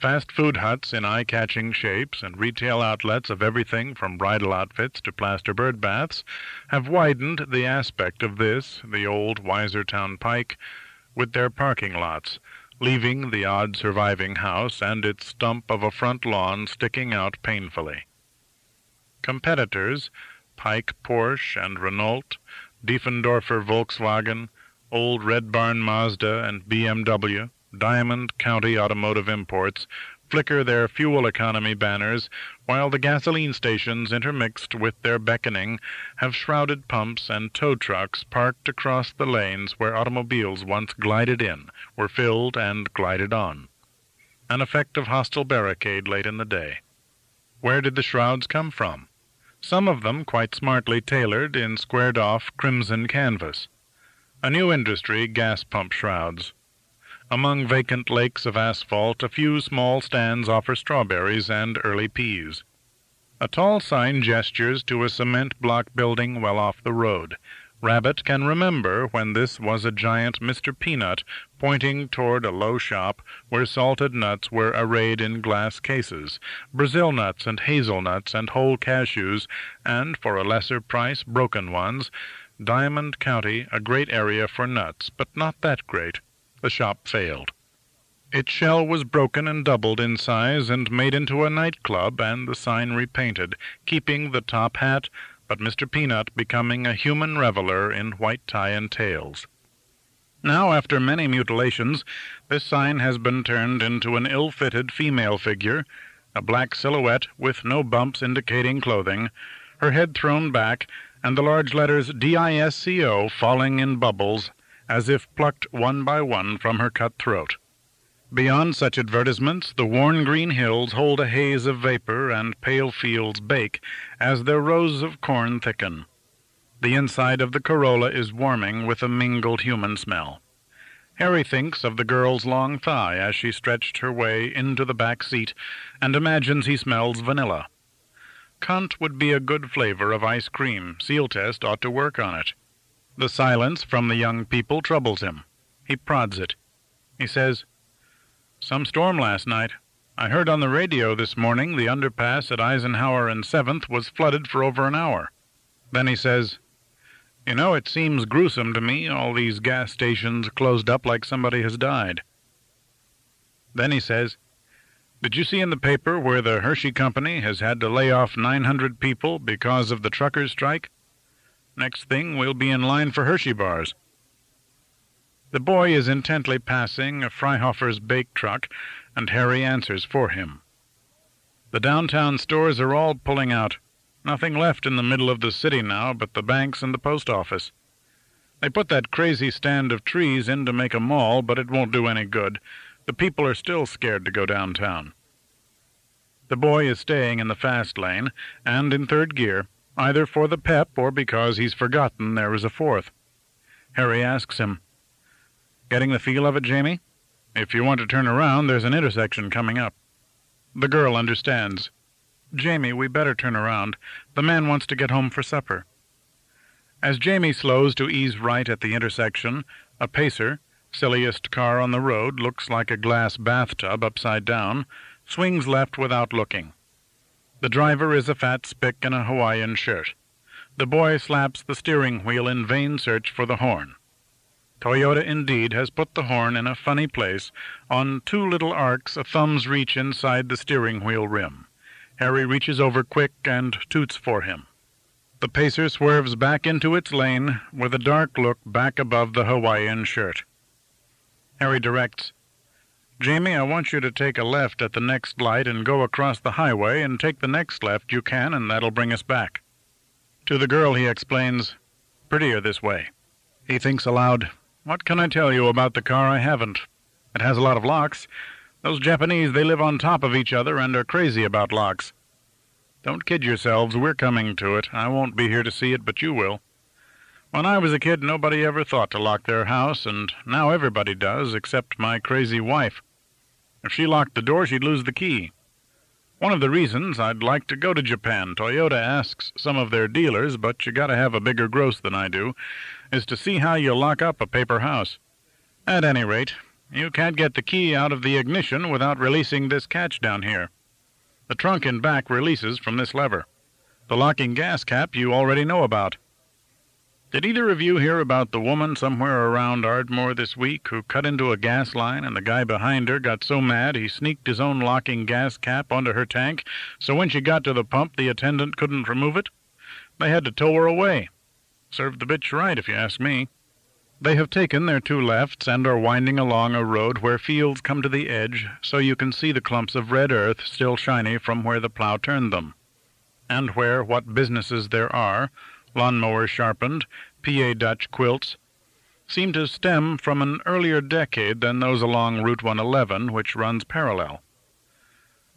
Fast food huts in eye-catching shapes and retail outlets of everything from bridal outfits to plaster bird baths have widened the aspect of this, the old Wisertown Pike, with their parking lots, leaving the odd surviving house and its stump of a front lawn sticking out painfully. Competitors, Pike Porsche and Renault, Diefendorfer Volkswagen, Old Red Barn Mazda and BMW, Diamond County Automotive Imports, flicker their fuel economy banners, while the gasoline stations, intermixed with their beckoning, have shrouded pumps and tow trucks parked across the lanes where automobiles once glided in, were filled and glided on. An effect of hostile barricade late in the day. Where did the shrouds come from? Some of them quite smartly tailored in squared-off crimson canvas. A new industry, gas pump shrouds. Among vacant lakes of asphalt, a few small stands offer strawberries and early peas. A tall sign gestures to a cement block building well off the road. Rabbit can remember when this was a giant Mr. Peanut pointing toward a low shop where salted nuts were arrayed in glass cases, Brazil nuts and hazelnuts and whole cashews, and, for a lesser price, broken ones. Diamond County, a great area for nuts, but not that great. The shop failed. Its shell was broken and doubled in size and made into a nightclub, and the sign repainted, keeping the top hat, but Mr. Peanut becoming a human reveler in white tie and tails. Now, after many mutilations, this sign has been turned into an ill-fitted female figure, a black silhouette with no bumps indicating clothing, her head thrown back, and the large letters DISCO falling in bubbles, as if plucked one by one from her cut throat. Beyond such advertisements, the worn green hills hold a haze of vapor, and pale fields bake as their rows of corn thicken. The inside of the Corolla is warming with a mingled human smell. Harry thinks of the girl's long thigh as she stretched her way into the back seat, and imagines he smells vanilla. Cunt would be a good flavor of ice cream. Seal Test ought to work on it. The silence from the young people troubles him. He prods it. He says, "Some storm last night. I heard on the radio this morning the underpass at Eisenhower and 7th was flooded for over an hour." Then he says, "You know, it seems gruesome to me, all these gas stations closed up like somebody has died." Then he says, "Did you see in the paper where the Hershey Company has had to lay off 900 people because of the truckers' strike? Next thing, we'll be in line for Hershey bars." The boy is intently passing a Freihofer's bake truck, and Harry answers for him. "The downtown stores are all pulling out. Nothing left in the middle of the city now but the banks and the post office. They put that crazy stand of trees in to make a mall, but it won't do any good. The people are still scared to go downtown." The boy is staying in the fast lane, and in third gear, either for the pep or because he's forgotten there is a fourth. Harry asks him, "Getting the feel of it, Jamie? If you want to turn around, there's an intersection coming up." The girl understands. "Jamie, we better turn around. The man wants to get home for supper." As Jamie slows to ease right at the intersection, a Pacer, silliest car on the road, looks like a glass bathtub upside down, swings left without looking. The driver is a fat spick in a Hawaiian shirt. The boy slaps the steering wheel in vain search for the horn. Toyota indeed has put the horn in a funny place, on two little arcs a thumb's reach inside the steering wheel rim. Harry reaches over quick and toots for him. The Pacer swerves back into its lane with a dark look back above the Hawaiian shirt. Harry directs, "Jamie, I want you to take a left at the next light and go across the highway and take the next left you can, and that'll bring us back." To the girl he explains, "Prettier this way." He thinks aloud, "What can I tell you about the car I haven't? It has a lot of locks. Those Japanese, they live on top of each other and are crazy about locks. Don't kid yourselves, we're coming to it. I won't be here to see it, but you will. When I was a kid, nobody ever thought to lock their house, and now everybody does, except my crazy wife. If she locked the door, she'd lose the key. One of the reasons I'd like to go to Japan, Toyota asks some of their dealers, but you gotta have a bigger gross than I do, is to see how you lock up a paper house. At any rate, You can't get the key out of the ignition without releasing this catch down here. The trunk in back releases from this lever. The locking gas cap you already know about. Did either of you hear about the woman somewhere around Ardmore this week who cut into a gas line and the guy behind her got so mad he sneaked his own locking gas cap onto her tank, so when she got to the pump the attendant couldn't remove it? They had to tow her away. Served the bitch right, if you ask me. They have taken their two lefts and are winding along a road where fields come to the edge, so you can see the clumps of red earth still shiny from where the plow turned them, and where what businesses there are, lawnmowers sharpened, PA Dutch quilts, seem to stem from an earlier decade than those along Route 111, which runs parallel.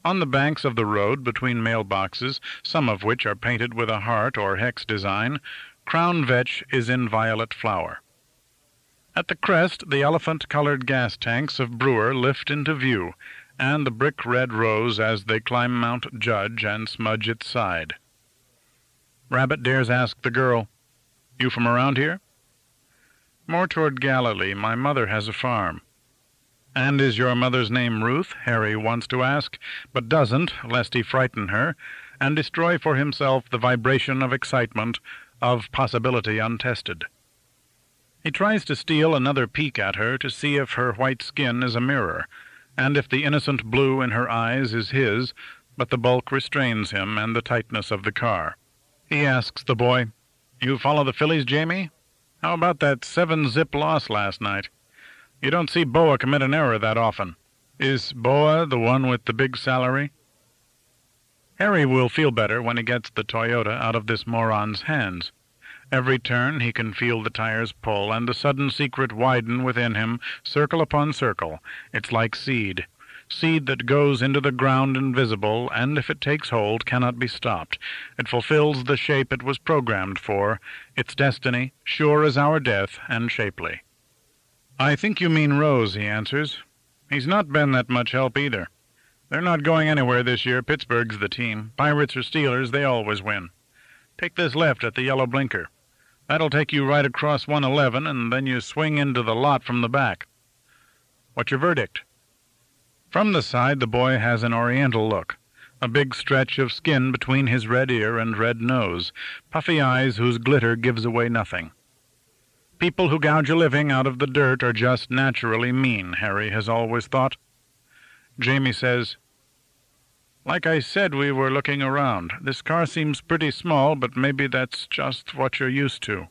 On the banks of the road between mailboxes, some of which are painted with a heart or hex design, crown vetch is in violet flower. At the crest, the elephant-colored gas tanks of Brewer lift into view, and the brick-red rose as they climb Mount Judge and smudge its side. Rabbit dares ask the girl, "You from around here?" "More toward Galilee. My mother has a farm." "And is your mother's name Ruth?" Harry wants to ask, but doesn't, lest he frighten her, and destroy for himself the vibration of excitement, of possibility untested. He tries to steal another peek at her to see if her white skin is a mirror, and if the innocent blue in her eyes is his, but the bulk restrains him and the tightness of the car. He asks the boy, "You follow the Phillies, Jamie? How about that 7-zip loss last night? You don't see Boa commit an error that often. Is Boa the one with the big salary?" Harry will feel better when he gets the Toyota out of this moron's hands. Every turn he can feel the tires pull, and the sudden secret widen within him, circle upon circle. It's like seed that goes into the ground invisible, and if it takes hold, cannot be stopped. It fulfills the shape it was programmed for, its destiny, sure as our death, and shapely. "I think you mean Rose," he answers. "He's not been that much help either. They're not going anywhere this year. Pittsburgh's the team. Pirates or Steelers, they always win. Take this left at the yellow blinker. That'll take you right across 111, and then you swing into the lot from the back. What's your verdict?" From the side the boy has an oriental look, a big stretch of skin between his red ear and red nose, puffy eyes whose glitter gives away nothing. People who gouge a living out of the dirt are just naturally mean, Harry has always thought. Jamie says, "Like I said, we were looking around. This car seems pretty small, but maybe that's just what you're used to."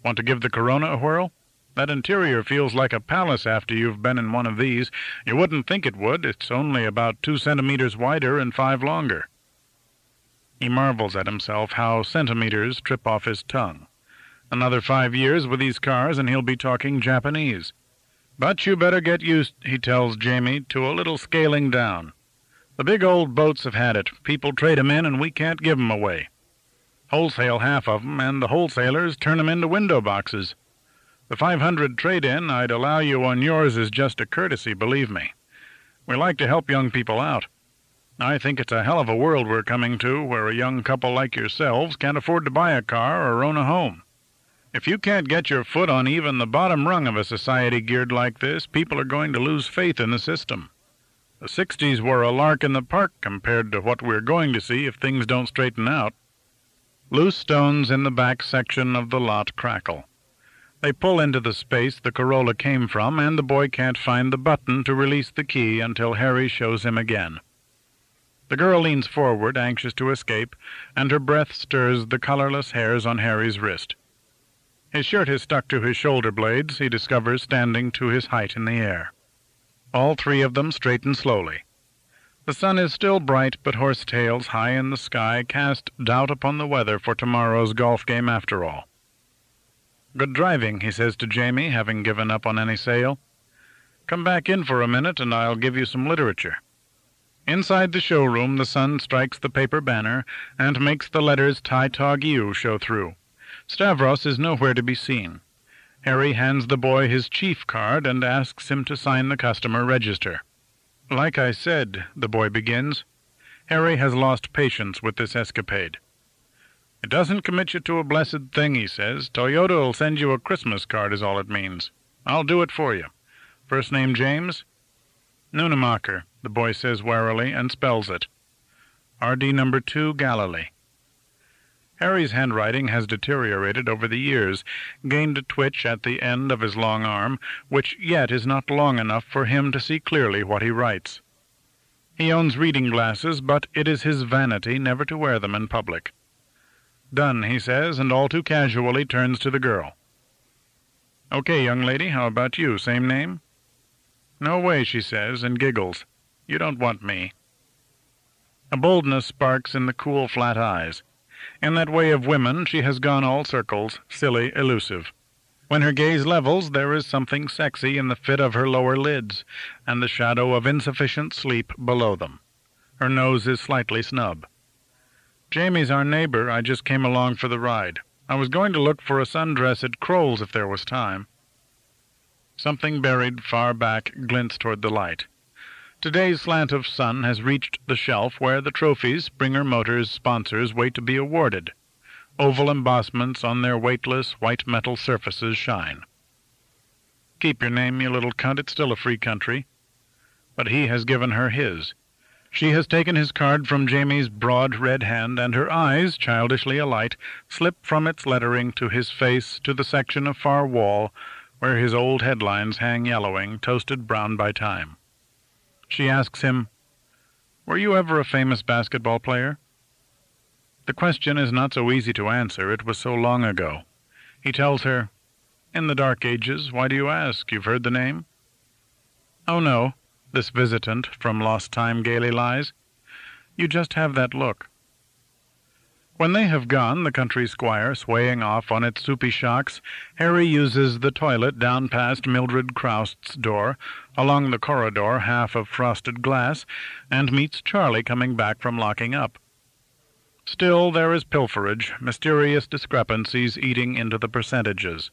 "Want to give the Corona a whirl? That interior feels like a palace after you've been in one of these. You wouldn't think it would. It's only about 2 centimeters wider and 5 longer. He marvels at himself how centimeters trip off his tongue. Another 5 years with these cars and he'll be talking Japanese. "But you better get used," he tells Jamie, "to a little scaling down. The big old boats have had it. People trade 'em in and we can't give 'em away. Wholesale half of 'em, and the wholesalers turn 'em into window boxes. The 500 trade-in I'd allow you on yours is just a courtesy, believe me. We like to help young people out. I think it's a hell of a world we're coming to, where a young couple like yourselves can't afford to buy a car or own a home. If you can't get your foot on even the bottom rung of a society geared like this, people are going to lose faith in the system. The 60s were a lark in the park compared to what we're going to see if things don't straighten out." Loose stones in the back section of the lot crackle. They pull into the space the Corolla came from, and the boy can't find the button to release the key until Harry shows him again. The girl leans forward, anxious to escape, and her breath stirs the colorless hairs on Harry's wrist. His shirt is stuck to his shoulder blades, he discovers standing to his height in the air. All three of them straighten slowly. The sun is still bright, but horsetails high in the sky cast doubt upon the weather for tomorrow's golf game after all. "Good driving," he says to Jamie, having given up on any sale. "Come back in for a minute and I'll give you some literature." Inside the showroom the sun strikes the paper banner and makes the letters Ty-Tog-U show through. Stavros is nowhere to be seen. Harry hands the boy his chief card and asks him to sign the customer register. "Like I said," the boy begins. Harry has lost patience with this escapade. "It doesn't commit you to a blessed thing," he says. "Toyota'll send you a Christmas card is all it means. I'll do it for you. First name James? Nunemacher, the boy says warily, and spells it. RD number 2, Galilee. Harry's handwriting has deteriorated over the years, gained a twitch at the end of his long arm, which yet is not long enough for him to see clearly what he writes. He owns reading glasses, but it is his vanity never to wear them in public. Done, he says, and all too casually turns to the girl. Okay, young lady, how about you? Same name? No way, she says, and giggles. You don't want me. A boldness sparks in the cool, flat eyes. In that way of women she has gone all circles, silly, elusive. When her gaze levels, there is something sexy in the fit of her lower lids, and the shadow of insufficient sleep below them. Her nose is slightly snub. Jamie's our neighbor. I just came along for the ride. I was going to look for a sundress at Kroll's if there was time. Something buried far back glints toward the light. Today's slant of sun has reached the shelf where the trophies Springer Motors sponsors wait to be awarded. Oval embossments on their weightless, white metal surfaces shine. Keep your name, you little cunt, it's still a free country. But he has given her his. She has taken his card from Jamie's broad red hand, and her eyes, childishly alight, slip from its lettering to his face to the section of far wall where his old headlines hang yellowing, toasted brown by time. She asks him, "Were you ever a famous basketball player?" The question is not so easy to answer. It was so long ago. He tells her, "In the dark ages. Why do you ask? You've heard the name?" "Oh, no," this visitant from lost time gaily lies. "You just have that look." When they have gone, the country squire swaying off on its soupy shocks, Harry uses the toilet down past Mildred Croust's door, along the corridor half of frosted glass, and meets Charlie coming back from locking up. Still there is pilferage, mysterious discrepancies eating into the percentages.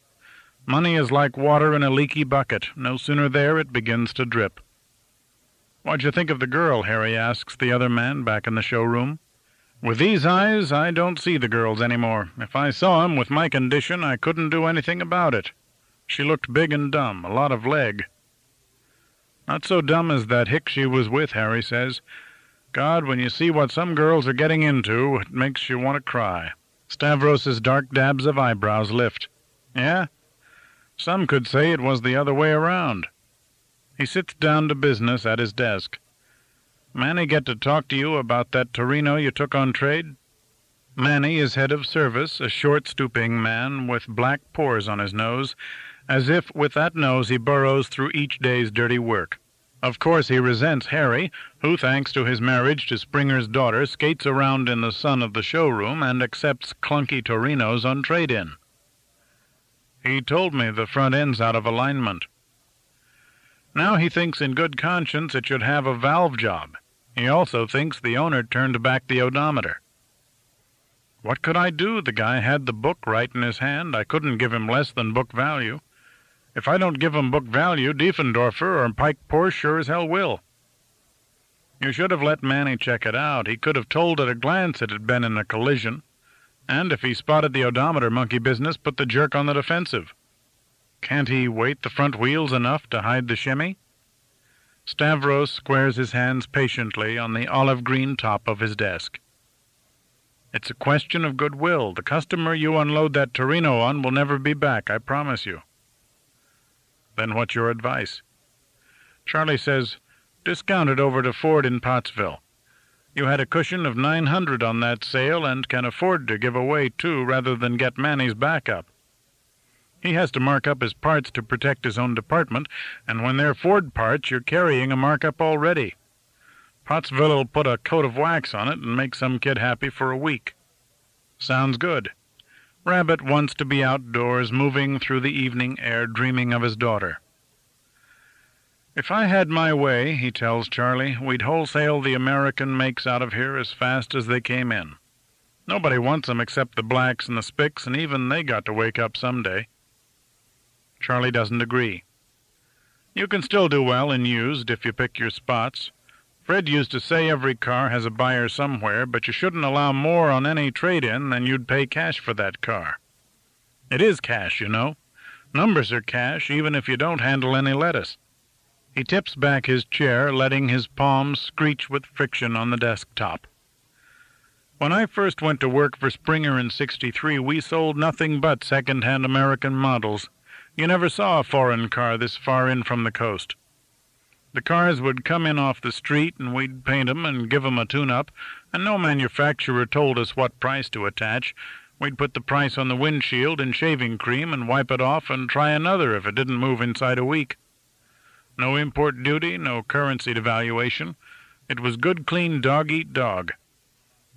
Money is like water in a leaky bucket. No sooner there it begins to drip. "What'd you think of the girl?" Harry asks the other man back in the showroom. "With these eyes, I don't see the girls anymore. If I saw 'em with my condition, I couldn't do anything about it. She looked big and dumb, a lot of leg." "Not so dumb as that hick she was with," Harry says. "God, when you see what some girls are getting into, it makes you want to cry." Stavros's dark dabs of eyebrows lift. "Yeah? Some could say it was the other way around." He sits down to business at his desk. "Manny get to talk to you about that Torino you took on trade?" Manny is head of service, a short, stooping man with black pores on his nose, as if with that nose he burrows through each day's dirty work. Of course he resents Harry, who, thanks to his marriage to Springer's daughter, skates around in the sun of the showroom and accepts clunky Torinos on trade-in. "He told me the front end's out of alignment." Now he thinks in good conscience it should have a valve job. He also thinks the owner turned back the odometer. "What could I do? The guy had the book right in his hand. I couldn't give him less than book value. If I don't give him book value, Diefendorfer or Pike Porsche sure as hell will." "You should have let Manny check it out. He could have told at a glance it had been in a collision. And if he spotted the odometer monkey business, put the jerk on the defensive." "Can't he weight the front wheels enough to hide the shimmy?" Stavros squares his hands patiently on the olive-green top of his desk. "It's a question of goodwill. The customer you unload that Torino on will never be back, I promise you." "Then what's your advice?" Charlie says, "Discount it over to Ford in Pottsville. You had a cushion of $900 on that sale and can afford to give away two rather than get Manny's back up. He has to mark up his parts to protect his own department, and when they're Ford parts, you're carrying a markup already. Pottsville'll put a coat of wax on it and make some kid happy for a week." Sounds good. Rabbit wants to be outdoors, moving through the evening air, dreaming of his daughter. "If I had my way," he tells Charlie, "we'd wholesale the American makes out of here as fast as they came in. Nobody wants 'em except the blacks and the spicks, and even they got to wake up someday." Charlie doesn't agree. "You can still do well in used if you pick your spots. Fred used to say every car has a buyer somewhere, but you shouldn't allow more on any trade-in than you'd pay cash for that car. It is cash, you know. Numbers are cash, even if you don't handle any lettuce. He tips back his chair, letting his palms screech with friction on the desktop. When I first went to work for Springer in '63, we sold nothing but second-hand American models. You never saw a foreign car this far in from the coast. The cars would come in off the street, and we'd paint 'em and give 'em a tune-up, and no manufacturer told us what price to attach. We'd put the price on the windshield in shaving cream and wipe it off and try another if it didn't move inside a week. No import duty, no currency devaluation. It was good, clean dog-eat-dog.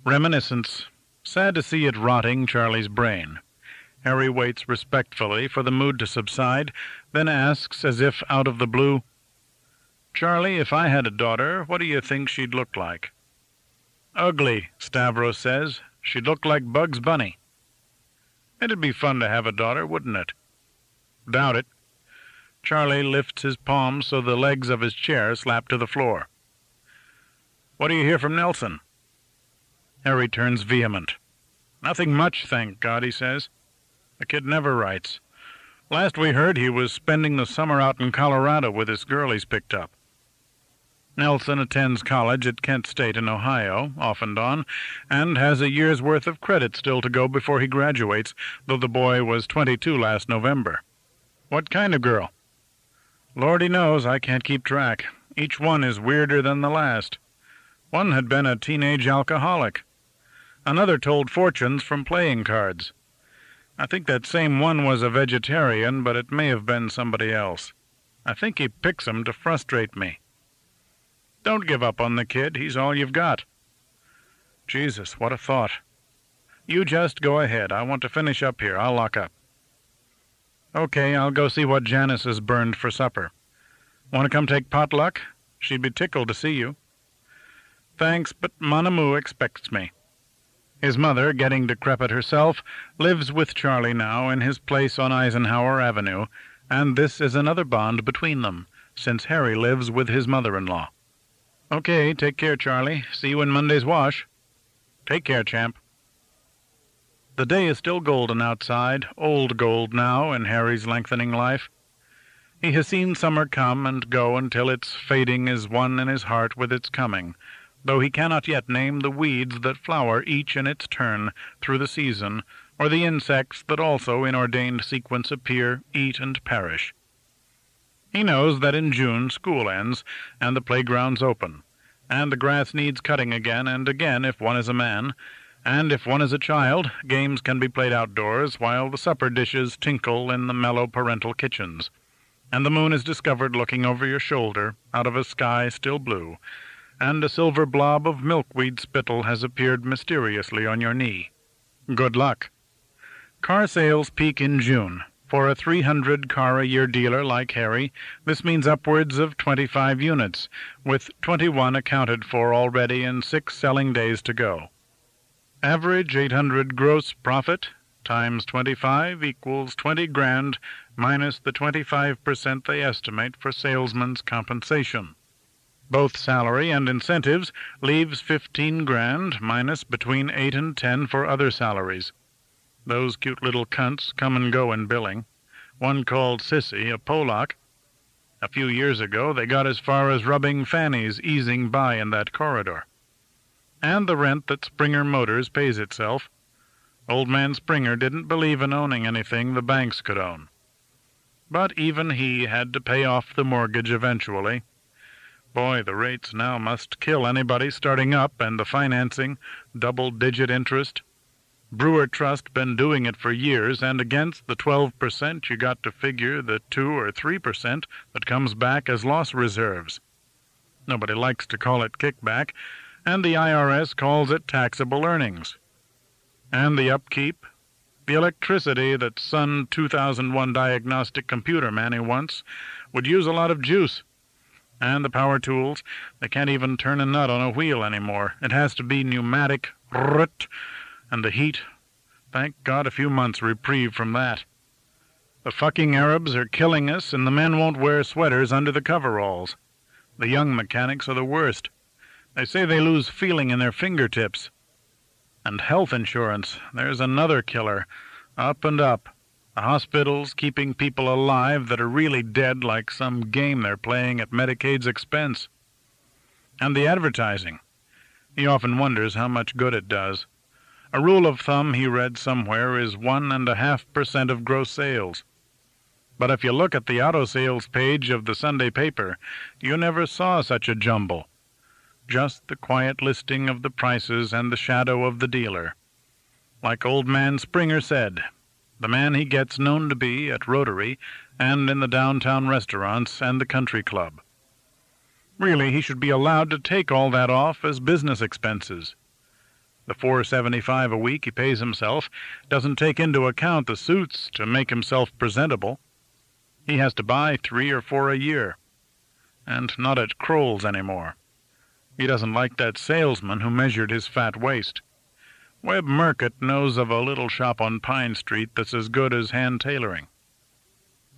Reminiscence. Sad to see it rotting Charlie's brain. Harry waits respectfully for the mood to subside, then asks, as if out of the blue, "Charlie, if I had a daughter, what do you think she'd look like?" "Ugly," Stavros says. "She'd look like Bugs Bunny." "It'd be fun to have a daughter, wouldn't it?" "Doubt it." Charlie lifts his palms so the legs of his chair slap to the floor. "What do you hear from Nelson?" Harry turns vehement. "Nothing much, thank God," he says. "The kid never writes. Last we heard he was spending the summer out in Colorado with this girl he's picked up." Nelson attends college at Kent State in Ohio, off and on, and has a year's worth of credit still to go before he graduates, though the boy was 22 last November. "What kind of girl?" "Lordy knows, I can't keep track. Each one is weirder than the last. One had been a teenage alcoholic. Another told fortunes from playing cards. I think that same one was a vegetarian, but it may have been somebody else. I think he picks 'em to frustrate me." "Don't give up on the kid. He's all you've got." Jesus, what a thought. "You just go ahead. I want to finish up here. I'll lock up." "Okay, I'll go see what Janice has burned for supper. Want to come take potluck? She'd be tickled to see you." "Thanks, but Mon Amour expects me." His mother, getting decrepit herself, lives with Charlie now in his place on Eisenhower Avenue, and this is another bond between them, since Harry lives with his mother-in-law. "Okay, take care, Charlie. See you in Monday's wash." "Take care, champ." The day is still golden outside, old gold now in Harry's lengthening life. He has seen summer come and go until its fading is one in his heart with its coming, though he cannot yet name the weeds that flower each in its turn through the season, or the insects that also in ordained sequence appear, eat, and perish. He knows that in June school ends, and the playgrounds open, and the grass needs cutting again and again if one is a man, and if one is a child, games can be played outdoors while the supper dishes tinkle in the mellow parental kitchens, and the moon is discovered looking over your shoulder out of a sky still blue, and a silver blob of milkweed spittle has appeared mysteriously on your knee. Good luck. Car sales peak in June. For a 300-car-a-year dealer like Harry, this means upwards of 25 units, with 21 accounted for already and 6 selling days to go. Average 800 gross profit times 25 equals 20 grand minus the 25% they estimate for salesman's compensation. Both salary and incentives leaves 15 grand minus between 8 and 10 for other salaries. Those cute little cunts come and go in billing. One called Sissy, a Polak. A few years ago they got as far as rubbing fannies easing by in that corridor. And the rent that Springer Motors pays itself. Old man Springer didn't believe in owning anything the banks could own. But even he had to pay off the mortgage eventually. Boy, the rates now must kill anybody starting up, and the financing, double-digit interest. Brewer Trust been doing it for years, and against the 12% you got to figure the 2 or 3% that comes back as loss reserves. Nobody likes to call it kickback, and the IRS calls it taxable earnings. And the upkeep, the electricity that Sun 2001 diagnostic computer man he wants would use a lot of juice. And the power tools, they can't even turn a nut on a wheel anymore. It has to be pneumatic, and the heat, thank God a few months reprieve from that. The fucking Arabs are killing us, and the men won't wear sweaters under the coveralls. The young mechanics are the worst. They say they lose feeling in their fingertips. And health insurance, there's another killer, up and up. The hospitals keeping people alive that are really dead like some game they're playing at Medicaid's expense. And the advertising. He often wonders how much good it does. A rule of thumb he read somewhere is 1.5% of gross sales. But if you look at the auto sales page of the Sunday paper, you never saw such a jumble. Just the quiet listing of the prices and the shadow of the dealer. Like old man Springer said, the man he gets known to be at Rotary and in the downtown restaurants and the country club. Really, he should be allowed to take all that off as business expenses. The $4.75 a week he pays himself doesn't take into account the suits to make himself presentable. He has to buy 3 or 4 a year, and not at Kroll's anymore. He doesn't like that salesman who measured his fat waist. Webb Murcutt knows of a little shop on Pine Street that's as good as hand tailoring.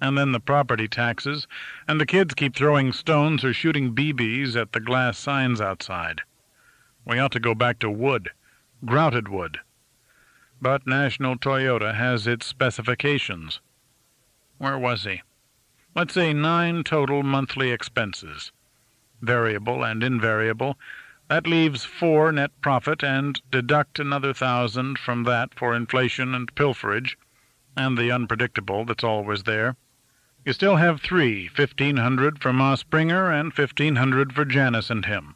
And then the property taxes, and the kids keep throwing stones or shooting BBs at the glass signs outside. We ought to go back to wood, grouted wood. But National Toyota has its specifications. Where was he? Let's say 9 total monthly expenses. Variable and invariable. That leaves 4 net profit, and deduct another 1,000 from that for inflation and pilferage, and the unpredictable that's always there. You still have 3, 1,500 for Ma Springer and 1,500 for Janice and him,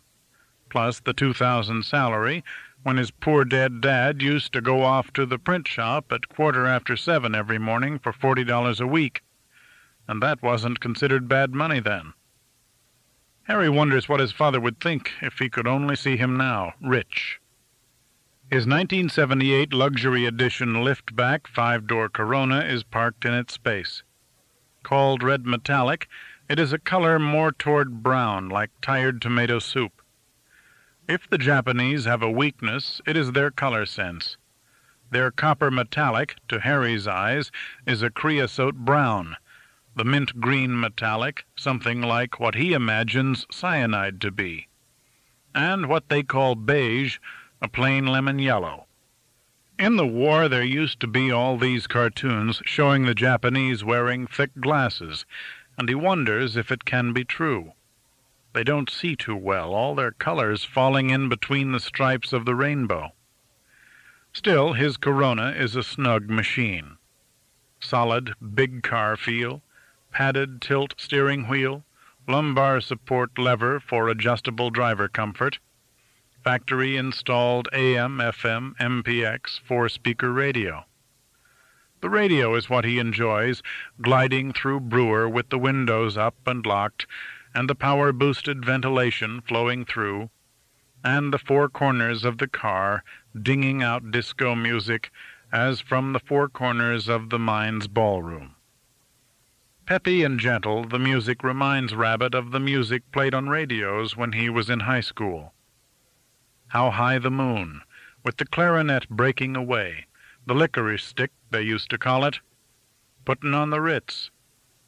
plus the 2,000 salary, when his poor dead dad used to go off to the print shop at 7:15 every morning for $40 a week, and that wasn't considered bad money then. Harry wonders what his father would think if he could only see him now, rich. His 1978 luxury edition liftback 5-door Corona is parked in its space. Called red metallic, it is a color more toward brown, like tired tomato soup. If the Japanese have a weakness, it is their color sense. Their copper metallic, to Harry's eyes, is a creosote brown. The mint green metallic, something like what he imagines cyanide to be. And what they call beige, a plain lemon yellow. In the war there used to be all these cartoons showing the Japanese wearing thick glasses, and he wonders if it can be true. They don't see too well, all their colors falling in between the stripes of the rainbow. Still, his Corona is a snug machine. Solid, big car feel, padded tilt steering wheel, lumbar support lever for adjustable driver comfort, factory-installed AM, FM, MPX 4-speaker radio. The radio is what he enjoys, gliding through Brewer with the windows up and locked, and the power-boosted ventilation flowing through, and the 4 corners of the car dinging out disco music as from the 4 corners of the mine's ballroom. Peppy and gentle, the music reminds Rabbit of the music played on radios when he was in high school. How High the Moon, with the clarinet breaking away, the licorice stick, they used to call it, Puttin' on the Ritz.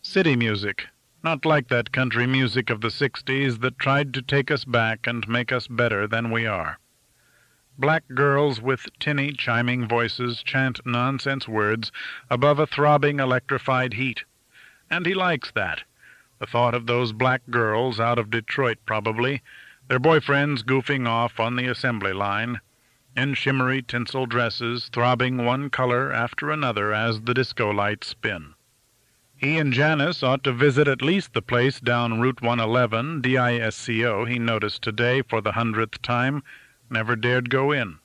City music, not like that country music of the 60s that tried to take us back and make us better than we are. Black girls with tinny, chiming voices chant nonsense words above a throbbing, electrified heat. And he likes that. The thought of those black girls, out of Detroit probably, their boyfriends goofing off on the assembly line, in shimmery tinsel dresses, throbbing one color after another as the disco lights spin. He and Janice ought to visit at least the place down Route 111, DISCO, he noticed today for the 100th time, never dared go in.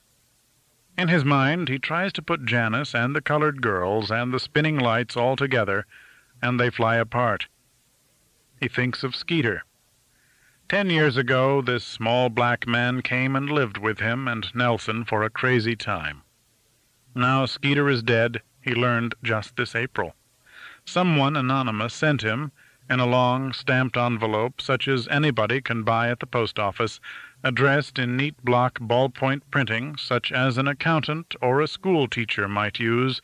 In his mind he tries to put Janice and the colored girls and the spinning lights all together, and they fly apart. He thinks of Skeeter. 10 years ago this small black man came and lived with him and Nelson for a crazy time. Now Skeeter is dead, he learned just this April. Someone anonymous sent him, in a long stamped envelope such as anybody can buy at the post office, addressed in neat block ballpoint printing such as an accountant or a school teacher might use,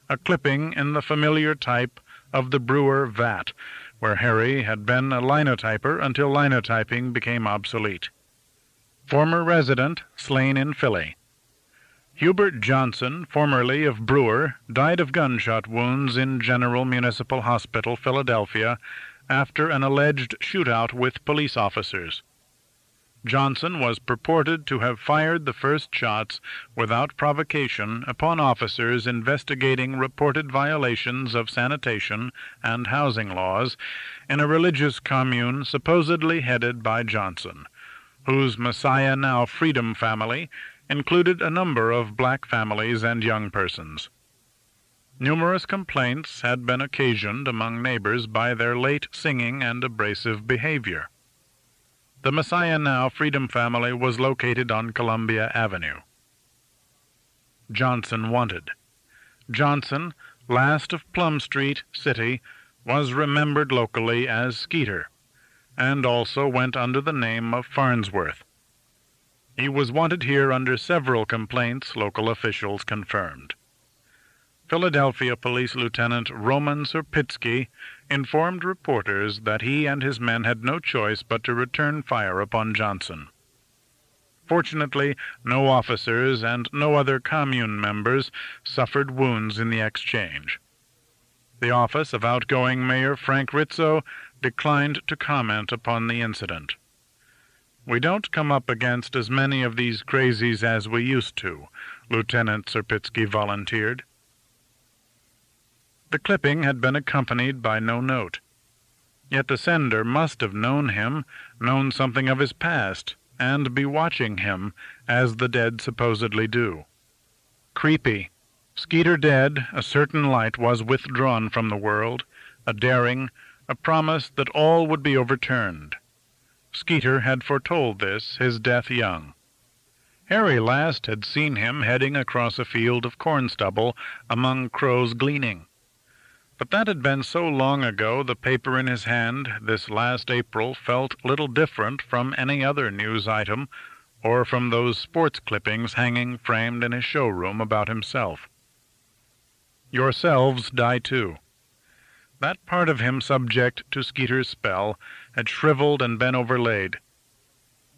a clipping in the familiar type of the Brewer vat, where Harry had been a linotyper until linotyping became obsolete. Former resident, slain in Philly. Hubert Johnson, formerly of Brewer, died of gunshot wounds in General Municipal Hospital, Philadelphia, after an alleged shootout with police officers. Johnson was purported to have fired the first shots without provocation upon officers investigating reported violations of sanitation and housing laws in a religious commune supposedly headed by Johnson, whose Messiah Now Freedom family included a number of black families and young persons. Numerous complaints had been occasioned among neighbors by their late singing and abrasive behavior. The Messiah Now Freedom family was located on Columbia Avenue. Johnson wanted. Johnson, last of Plum Street, City, was remembered locally as Skeeter, and also went under the name of Farnsworth. He was wanted here under several complaints local officials confirmed. Philadelphia Police Lieutenant Roman Serpitsky informed reporters that he and his men had no choice but to return fire upon Johnson. Fortunately, no officers and no other commune members suffered wounds in the exchange. The office of outgoing Mayor Frank Rizzo declined to comment upon the incident. "We don't come up against as many of these crazies as we used to," Lieutenant Serpitsky volunteered. The clipping had been accompanied by no note. Yet the sender must have known him, known something of his past, and be watching him, as the dead supposedly do. Creepy. Skeeter dead, a certain light was withdrawn from the world, a daring, a promise that all would be overturned. Skeeter had foretold this, his death young. Harry last had seen him heading across a field of corn stubble among crows gleaning. But that had been so long ago the paper in his hand this last April felt little different from any other news item or from those sports clippings hanging framed in his showroom about himself. Yourselves die too. That part of him subject to Skeeter's spell had shriveled and been overlaid.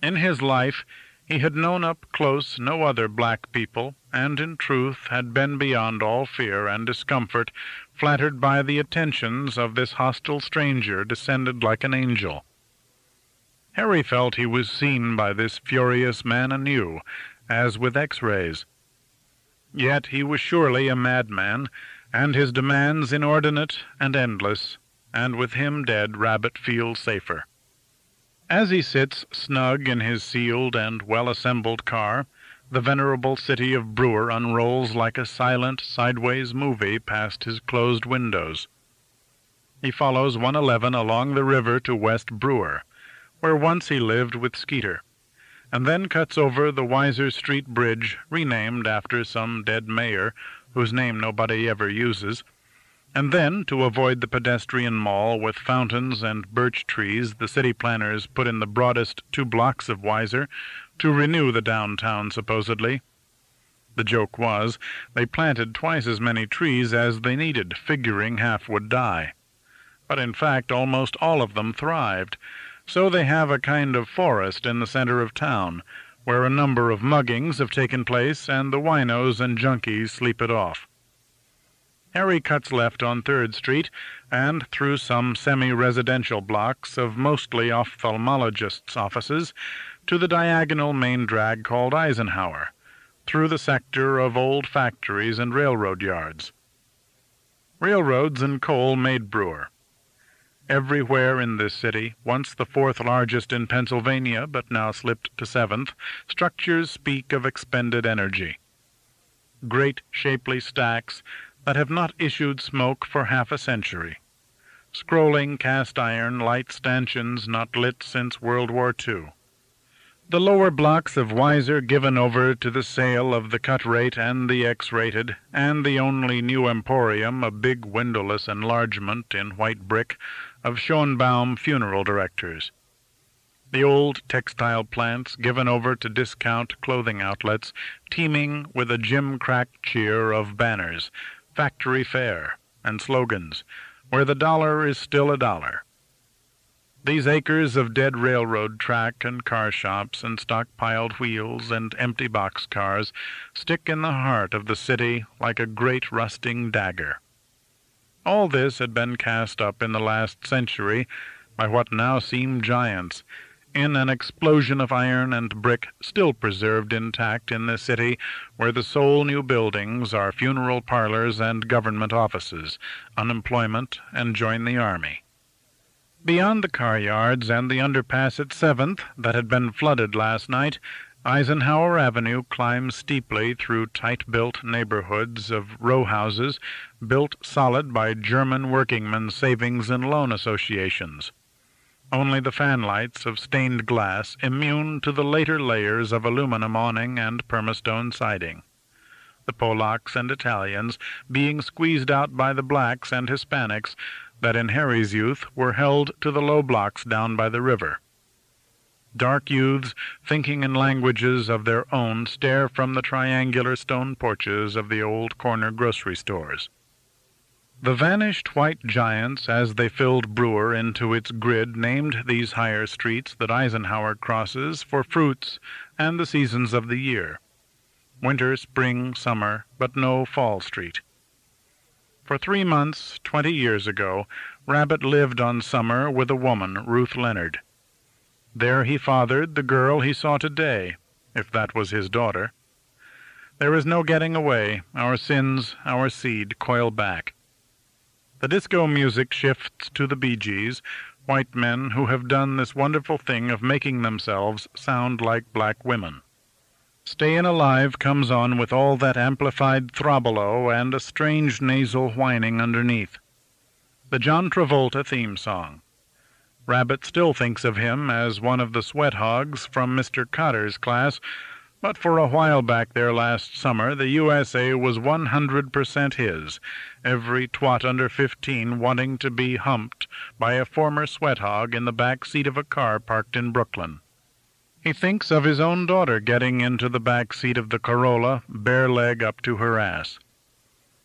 In his life he had known up close no other black people, and in truth had been beyond all fear and discomfort flattered by the attentions of this hostile stranger descended like an angel. Harry felt he was seen by this furious man anew, as with X-rays. Yet he was surely a madman, and his demands inordinate and endless, and with him dead Rabbit feels safer. As he sits snug in his sealed and well-assembled car, the venerable city of Brewer unrolls like a silent, sideways movie past his closed windows. He follows 111 along the river to West Brewer, where once he lived with Skeeter, and then cuts over the Weiser Street Bridge, renamed after some dead mayor, whose name nobody ever uses, and then, to avoid the pedestrian mall with fountains and birch trees the city planners put in the broadest 2 blocks of Weiser, to renew the downtown supposedly. The joke was, they planted twice as many trees as they needed, figuring half would die. But in fact almost all of them thrived, so they have a kind of forest in the center of town, where a number of muggings have taken place and the winos and junkies sleep it off. Harry cuts left on 3rd Street, and through some semi-residential blocks of mostly ophthalmologists' offices, to the diagonal main drag called Eisenhower, through the sector of old factories and railroad yards. Railroads and coal made Brewer. Everywhere in this city, once the 4th largest in Pennsylvania, but now slipped to 7th, structures speak of expended energy. Great shapely stacks that have not issued smoke for half a century. Scrolling cast-iron light stanchions not lit since World War II. The lower blocks of Weiser given over to the sale of the cut-rate and the X-rated, and the only new emporium, a big windowless enlargement in white brick, of Schoenbaum funeral directors. The old textile plants given over to discount clothing outlets, teeming with a gim-crack cheer of banners, factory fair, and slogans, where the dollar is still a dollar. These acres of dead railroad track and car shops and stockpiled wheels and empty boxcars stick in the heart of the city like a great rusting dagger. All this had been cast up in the last century by what now seem giants, in an explosion of iron and brick still preserved intact in the city, where the sole new buildings are funeral parlors and government offices, unemployment, and join the army. Beyond the car yards and the underpass at 7th that had been flooded last night, Eisenhower Avenue climbs steeply through tight-built neighborhoods of row houses built solid by German workingmen's savings and loan associations. Only the fanlights of stained glass immune to the later layers of aluminum awning and permastone siding. The Polacks and Italians being squeezed out by the blacks and Hispanics that in Harry's youth were held to the low blocks down by the river. Dark youths, thinking in languages of their own, stare from the triangular stone porches of the old corner grocery stores. The vanished white giants, as they filled Brewer into its grid, named these higher streets that Eisenhower crosses for fruits and the seasons of the year. Winter, spring, summer, but no Fall Street. For 3 months, 20 years ago, Rabbit lived on Summer with a woman, Ruth Leonard. There he fathered the girl he saw today, if that was his daughter. There is no getting away. Our sins, our seed, coil back. The disco music shifts to the Bee Gees, white men who have done this wonderful thing of making themselves sound like black women. Stayin' Alive comes on with all that amplified throbolo and a strange nasal whining underneath. The John Travolta theme song. Rabbit still thinks of him as one of the sweat hogs from Mr. Cotter's class, but for a while back there last summer the USA was 100% his, every twat under 15 wanting to be humped by a former sweat hog in the back seat of a car parked in Brooklyn. He thinks of his own daughter getting into the back seat of the Corolla, bare leg up to her ass.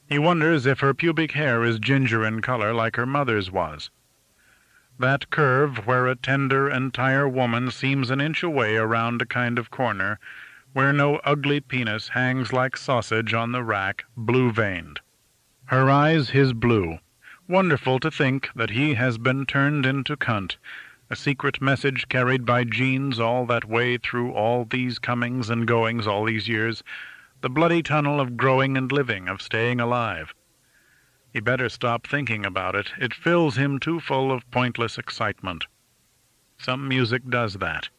He wonders if her pubic hair is ginger in color like her mother's was. That curve where a tender, entire woman seems an inch away around a kind of corner, where no ugly penis hangs like sausage on the rack, blue-veined. Her eyes his blue. Wonderful to think that he has been turned into cunt, a secret message carried by genes all that way through all these comings and goings all these years, the bloody tunnel of growing and living, of staying alive. He better stop thinking about it. It fills him too full of pointless excitement. Some music does that.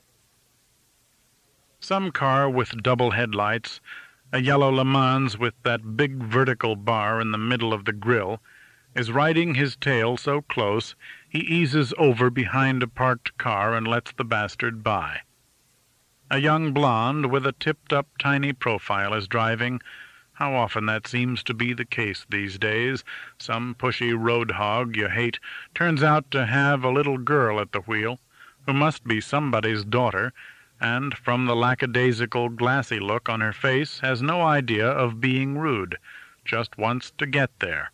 Some car with double headlights, a yellow Le Mans with that big vertical bar in the middle of the grill, is riding his tail so close he eases over behind a parked car and lets the bastard by. A young blonde with a tipped-up tiny profile is driving. How often that seems to be the case these days. Some pushy road hog you hate turns out to have a little girl at the wheel, who must be somebody's daughter, and from the lackadaisical glassy look on her face has no idea of being rude, just wants to get there.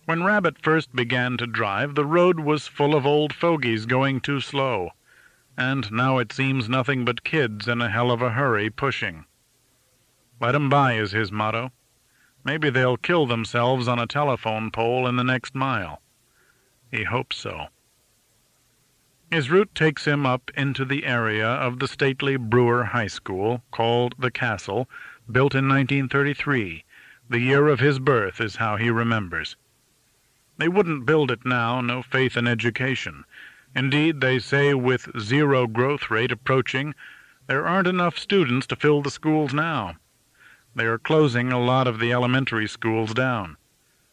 When Rabbit first began to drive, the road was full of old fogies going too slow, and now it seems nothing but kids in a hell of a hurry pushing. Let 'em by is his motto. Maybe they'll kill themselves on a telephone pole in the next mile. He hopes so. His route takes him up into the area of the stately Brewer High School, called the Castle, built in 1933. The year of his birth is how he remembers. They wouldn't build it now, no faith in education. Indeed, they say with zero growth rate approaching, there aren't enough students to fill the schools now. They are closing a lot of the elementary schools down.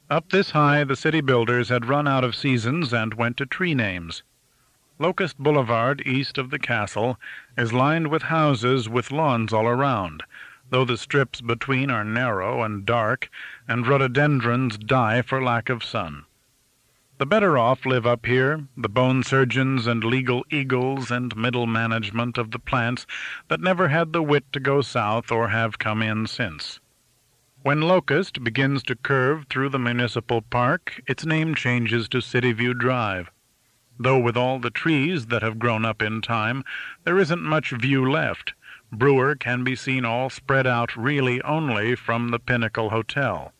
Up this high, the city builders had run out of seasons and went to tree names. Locust Boulevard, east of the Castle, is lined with houses with lawns all around, though the strips between are narrow and dark, and rhododendrons die for lack of sun. The better off live up here, the bone surgeons and legal eagles and middle management of the plants that never had the wit to go south or have come in since. When Locust begins to curve through the municipal park, its name changes to Cityview Drive. though with all the trees that have grown up in time, there isn't much view left. Brewer can be seen all spread out really only from the Pinnacle Hotel,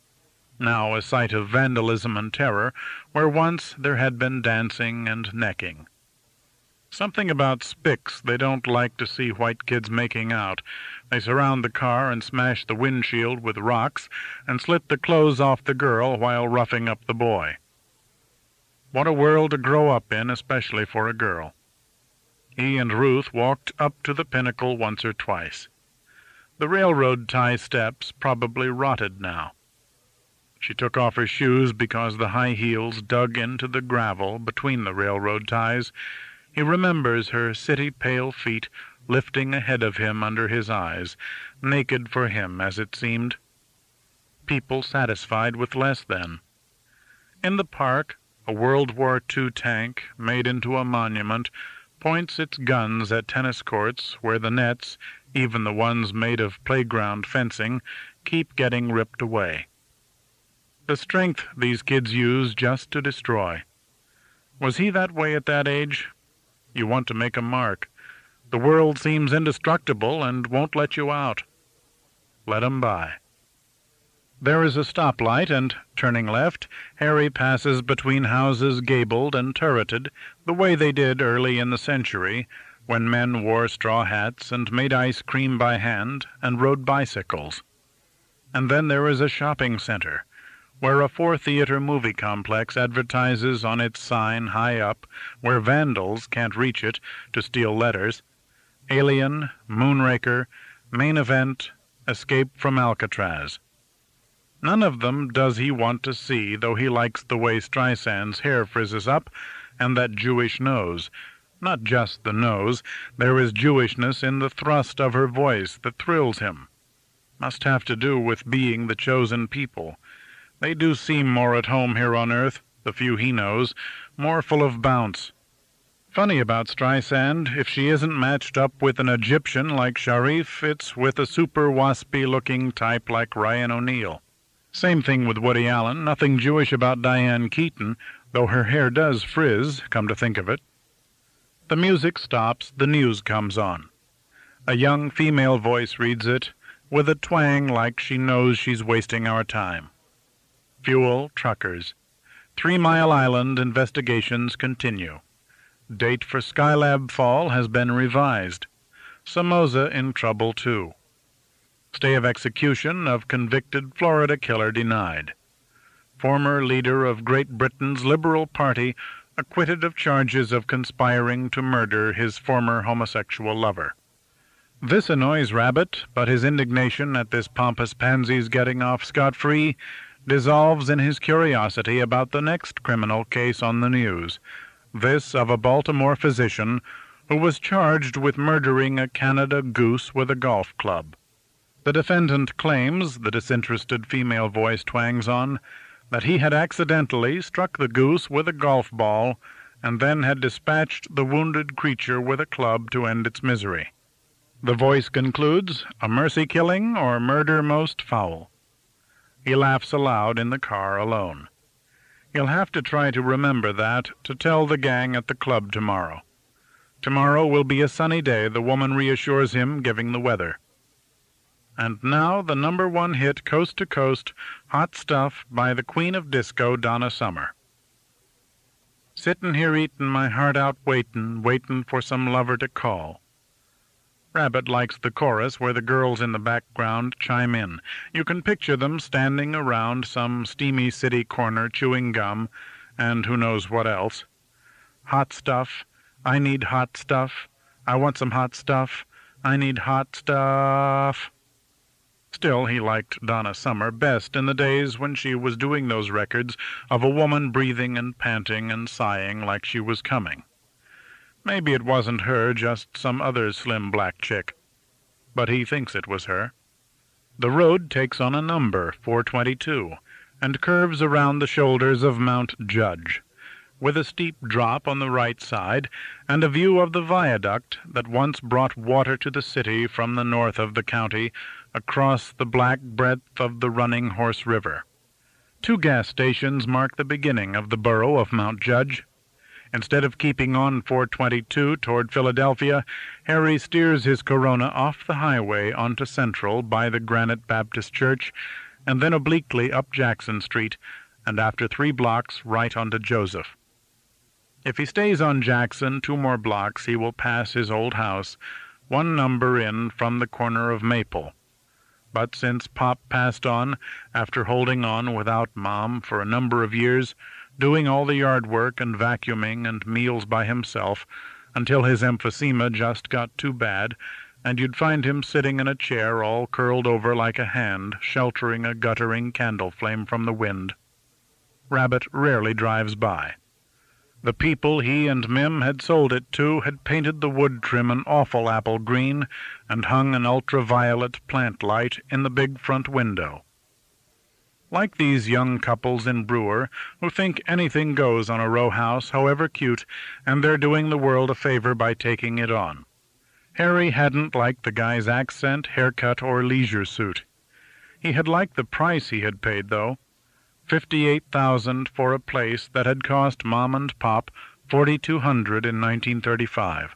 now a site of vandalism and terror, where once there had been dancing and necking. Something about Spicks they don't like to see white kids making out. They surround the car and smash the windshield with rocks and slit the clothes off the girl while roughing up the boy. What a world to grow up in, especially for a girl. He and Ruth walked up to the Pinnacle once or twice. The railroad tie steps probably rotted now. She took off her shoes because the high heels dug into the gravel between the railroad ties. He remembers her city-pale feet lifting ahead of him under his eyes, naked for him as it seemed. People satisfied with less than. In the park, a World War II tank, made into a monument, points its guns at tennis courts where the nets, even the ones made of playground fencing, keep getting ripped away. The strength these kids use just to destroy. Was he that way at that age? You want to make a mark. The world seems indestructible and won't let you out. Let 'em by. There is a stoplight, and, turning left, Harry passes between houses gabled and turreted, the way they did early in the century, when men wore straw hats and made ice cream by hand and rode bicycles. And then there is a shopping center, where a four-theater movie complex advertises on its sign high up, where vandals can't reach it, to steal letters: Alien, Moonraker, Main Event, Escape from Alcatraz. None of them does he want to see, though he likes the way Streisand's hair frizzes up, and that Jewish nose. Not just the nose, there is Jewishness in the thrust of her voice that thrills him. Must have to do with being the chosen people. They do seem more at home here on earth, the few he knows, more full of bounce. Funny about Streisand, if she isn't matched up with an Egyptian like Sharif, it's with a super waspy-looking type like Ryan O'Neal. Same thing with Woody Allen, nothing Jewish about Diane Keaton, though her hair does frizz, come to think of it. The music stops, the news comes on. A young female voice reads it, with a twang like she knows she's wasting our time. Fuel, truckers. 3 Mile Island investigations continue. Date for Skylab fall has been revised. Somoza in trouble, too. Stay of execution of convicted Florida killer denied. Former leader of Great Britain's Liberal Party acquitted of charges of conspiring to murder his former homosexual lover. This annoys Rabbit, but his indignation at this pompous pansy's getting off scot-free dissolves in his curiosity about the next criminal case on the news, this of a Baltimore physician who was charged with murdering a Canada goose with a golf club. The defendant claims, the disinterested female voice twangs on, that he had accidentally struck the goose with a golf ball and then had dispatched the wounded creature with a club to end its misery. The voice concludes, a mercy killing or murder most foul. He laughs aloud in the car alone. He'll have to try to remember that to tell the gang at the club tomorrow. Tomorrow will be a sunny day, the woman reassures him, giving the weather. And now the #1 hit coast to coast, Hot Stuff by the Queen of Disco, Donna Summer. Sittin' here eatin' my heart out waitin' for some lover to call. Rabbit likes the chorus where the girls in the background chime in. You can picture them standing around some steamy city corner chewing gum, and who knows what else. Hot stuff. I need hot stuff. I want some hot stuff. I need hot stuff. Still, he liked Donna Summer best in the days when she was doing those records of a woman breathing and panting and sighing like she was coming. Maybe it wasn't her, just some other slim black chick. But he thinks it was her. The road takes on a number, 422, and curves around the shoulders of Mount Judge, with a steep drop on the right side and a view of the viaduct that once brought water to the city from the north of the county across the black breadth of the running Horse River. 2 gas stations mark the beginning of the borough of Mount Judge. Instead of keeping on 422 toward Philadelphia, Harry steers his Corona off the highway onto Central by the Granite Baptist Church, and then obliquely up Jackson Street, and after 3 blocks right onto Joseph. If he stays on Jackson 2 more blocks, he will pass his old house, 1 number in from the corner of Maple. But since Pop passed on, after holding on without Mom for a number of years, doing all the yard work and vacuuming and meals by himself, until his emphysema just got too bad, and you'd find him sitting in a chair all curled over like a hand, sheltering a guttering candle flame from the wind. Rabbit rarely drives by. The people he and Mim had sold it to had painted the wood trim an awful apple green and hung an ultraviolet plant light in the big front window. Like these young couples in Brewer, who think anything goes on a row house, however cute, and they're doing the world a favor by taking it on. Harry hadn't liked the guy's accent, haircut, or leisure suit. He had liked the price he had paid, though. $58,000 for a place that had cost Mom and Pop $4,200 in 1935.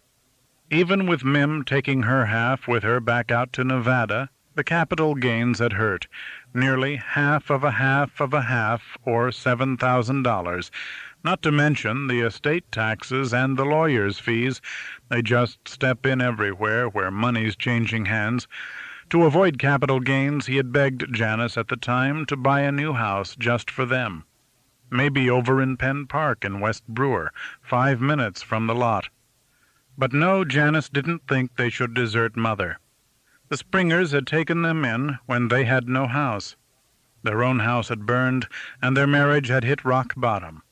Even with Mim taking her half with her back out to Nevada, the capital gains had hurt, nearly half of a half of a half, or $7,000, not to mention the estate taxes and the lawyers' fees. They just step in everywhere where money's changing hands. To avoid capital gains, he had begged Janice at the time to buy a new house just for them, maybe over in Penn Park in West Brewer, 5 minutes from the lot. But no, Janice didn't think they should desert Mother. The Springers had taken them in when they had no house. Their own house had burned, and their marriage had hit rock bottom.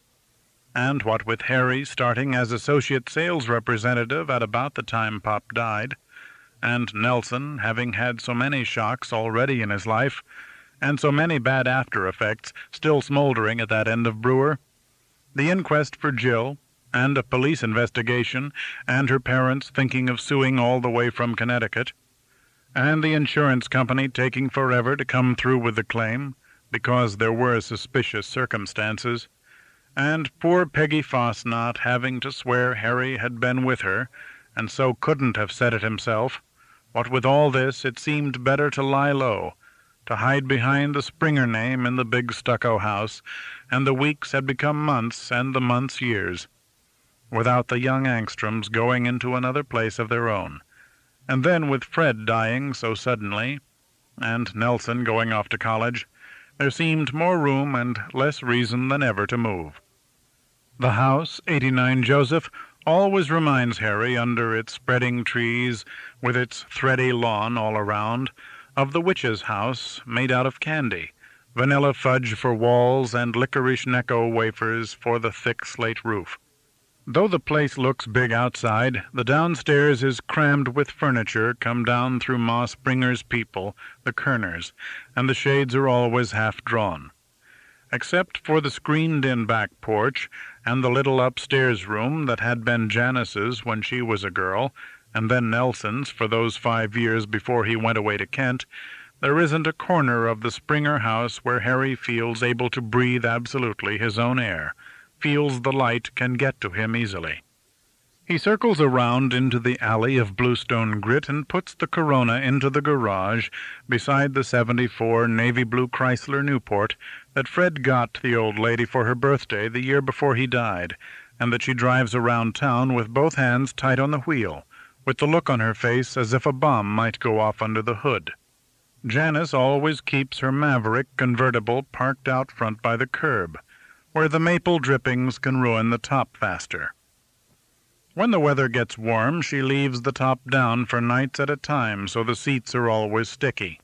And what with Harry starting as associate sales representative at about the time Pop died, and Nelson having had so many shocks already in his life, and so many bad after-effects still smoldering at that end of Brewer, the inquest for Jill, and a police investigation, and her parents thinking of suing all the way from Connecticut, and the insurance company taking forever to come through with the claim, because there were suspicious circumstances, and poor Peggy Fosnot having to swear Harry had been with her, and so couldn't have said it himself. What with all this, it seemed better to lie low, to hide behind the Springer name in the big stucco house, and the weeks had become months, and the months years, without the young Angstroms going into another place of their own. And then with Fred dying so suddenly, and Nelson going off to college, there seemed more room and less reason than ever to move. The house, 89 Joseph, always reminds Harry, under its spreading trees, with its thready lawn all around, of the witch's house made out of candy, vanilla fudge for walls and licorice Necco wafers for the thick slate roof. Though the place looks big outside, the downstairs is crammed with furniture come down through Ma Springer's people, the Kerners, and the shades are always half-drawn. Except for the screened-in back porch and the little upstairs room that had been Janice's when she was a girl, and then Nelson's for those 5 years before he went away to Kent, there isn't a corner of the Springer house where Harry feels able to breathe absolutely his own air, feels the light can get to him easily. He circles around into the alley of bluestone grit and puts the Corona into the garage beside the '74 navy blue Chrysler Newport that Fred got the old lady for her birthday the year before he died, and that she drives around town with both hands tight on the wheel, with the look on her face as if a bomb might go off under the hood. Janice always keeps her Maverick convertible parked out front by the curb, where the maple drippings can ruin the top faster. When the weather gets warm, she leaves the top down for nights at a time, so the seats are always sticky.